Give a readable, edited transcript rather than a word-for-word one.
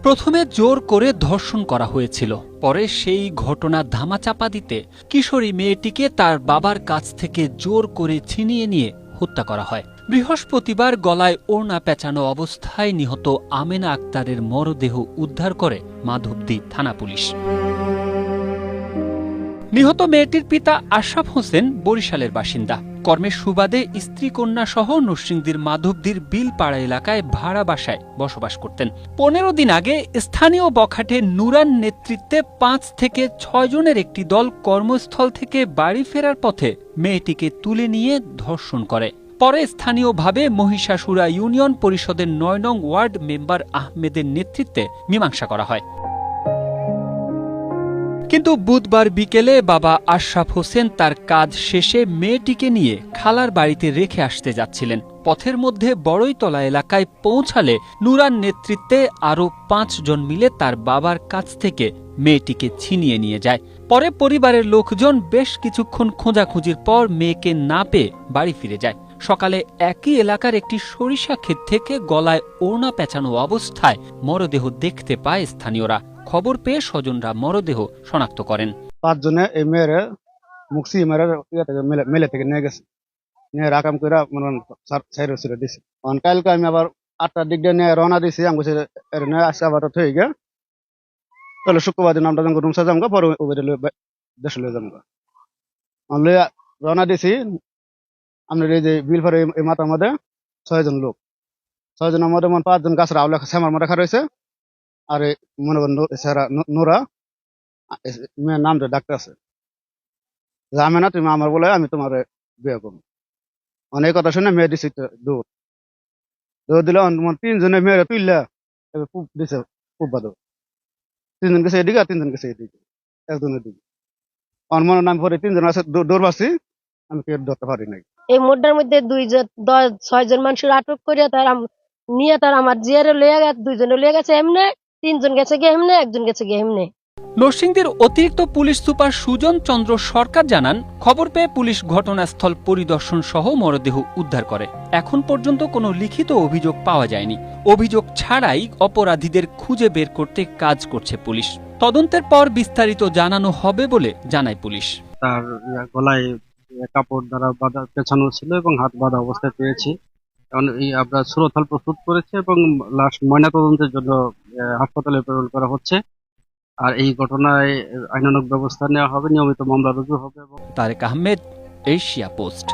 প্রথমে জোর করে ধর্ষণ করা হয়েছিল, পরে সেই ঘটনা ধামাচাপা দিতে কিশোরী মেয়েটিকে তার বাবার কাছ থেকে জোর করে ছিনিয়ে নিয়ে হত্যা করা হয়। বৃহস্পতিবার গলায় ওড়না পেঁচানো অবস্থায় নিহত আমেনা আক্তারের মরদেহ উদ্ধার করে মাধবদী থানা পুলিশ। নিহত মেয়েটির পিতা আশরাফ হোসেন বরিশালের বাসিন্দা। কর্মের সুবাদে স্ত্রী কন্যা সহ নরসিংদীর মাধবদীর বিলপাড়া এলাকায় ভাড়া বাসায় বসবাস করতেন। ১৫ দিন আগে স্থানীয় বখাটে নুরান নেতৃত্বে ৫ থেকে ৬ জনের একটি দল কর্মস্থল থেকে বাড়ি ফেরার পথে মেয়েটিকে তুলে নিয়ে ধর্ষণ করে। পরে স্থানীয়ভাবে মহিষাসুরা ইউনিয়ন পরিষদের ৯ নং ওয়ার্ড মেম্বার আহমেদের নেতৃত্বে মীমাংসা করা হয়। কিন্তু বুধবার বিকেলে বাবা আশরাফ হোসেন তার কাজ শেষে মেয়েটিকে নিয়ে খালার বাড়িতে রেখে আসতে যাচ্ছিলেন। পথের মধ্যে বড়ইতলা এলাকায় পৌঁছালে নুরান নেতৃত্বে আরও ৫ জন মিলে তার বাবার কাছ থেকে মেয়েটিকে ছিনিয়ে নিয়ে যায়। পরে পরিবারের লোকজন বেশ কিছুক্ষণ খোঁজাখুঁজির পর মেয়েকে না পেয়ে বাড়ি ফিরে যায়। সকালে একই এলাকার একটি সরিষা ক্ষেত থেকে গলায় ওড়না পেঁচানো অবস্থায় মরদেহ দেখতে পায় স্থানীয়রা। খবর পেয়ে স্বজনরা মরদেহ শনাক্ত করেন। ৫ জনে এই মেয়ের মুক্সি মেলে থেকে নিয়ে গেছে, নিয়ে রাকাম করে সাইড ছিল দিছে। কালকে আমি আবার ৮টার দিক দিয়ে নিয়ে রওনা দিছি। আমি নিয়ে আসছে আবার হয়ে গিয়ে তাহলে শুক্রবার দিন আমরা রুম সাজাম পরে দেশে লয়ে যাবো লইয়া রওনা দিছি। আপনার এই যে বিলফার এই মাথার মধ্যে ৬ জন লোক, ৬ জনের মধ্যে ৫ জন গাছের আওলা শ্যামার মধ্যে রাখা রয়েছে। আর মনে করেন নোরা মেয়ের নাম ডাক্তার আছে, জামে না তুমি আমার বলে আমি তোমার বিয়ে করবো। অনেক কথা শুনে মেয়ে দিছি দৌড় দিলে ৩ জনে মেয়েরা তুললে খুব দিছে, খুব ভালো। ৩ জন গেছে এদিকে আর ৩ জন গেছে এদিকে, একজনের দিকে। আমার মনে নাম পরে ৩ জন আছে, দৌড় পাচ্ছি, আমি কেউ ধরতে পারি নাই। এই মোড়টার মধ্যে ৬ জন মানুষের আটক করে নিয়ে তার আমার জিয়ারে লইয়া গেছে। ২ জনে লইয়া গেছে এমনে, ৩ জন গেছে গিয়ে এমনে, একজন গেছে গিয়ে এমনে। নরসিংদীর অতিরিক্ত পুলিশ সুপার সুজন চন্দ্র সরকার জানান, খবর পেয়ে পুলিশ ঘটনাস্থল পরিদর্শন সহ মরদেহ উদ্ধার করে। এখন পর্যন্ত কোনো লিখিত অভিযোগ পাওয়া যায়নি। অভিযোগ ছাড়াই অপরাধীদের খুঁজে বের করতে কাজ করছে পুলিশ। তদন্তের পর বিস্তারিত জানানো হবে বলে জানায় পুলিশ। তার গলায় কাপড় দ্বারা বাঁধা পেছানো ছিল এবং হাত বাঁধা অবস্থায় পেয়েছি। আমরা সুরতহাল প্রস্তুত করেছি এবং লাশ ময়নাতদন্তের জন্য হাসপাতালে প্রেরণ করা হচ্ছে। আর এই ঘটনায় আইনানুগ ব্যবস্থা নেওয়া হবে, নিয়মিত মামলা রুজু হবে। Tarek Ahmed, Asia post.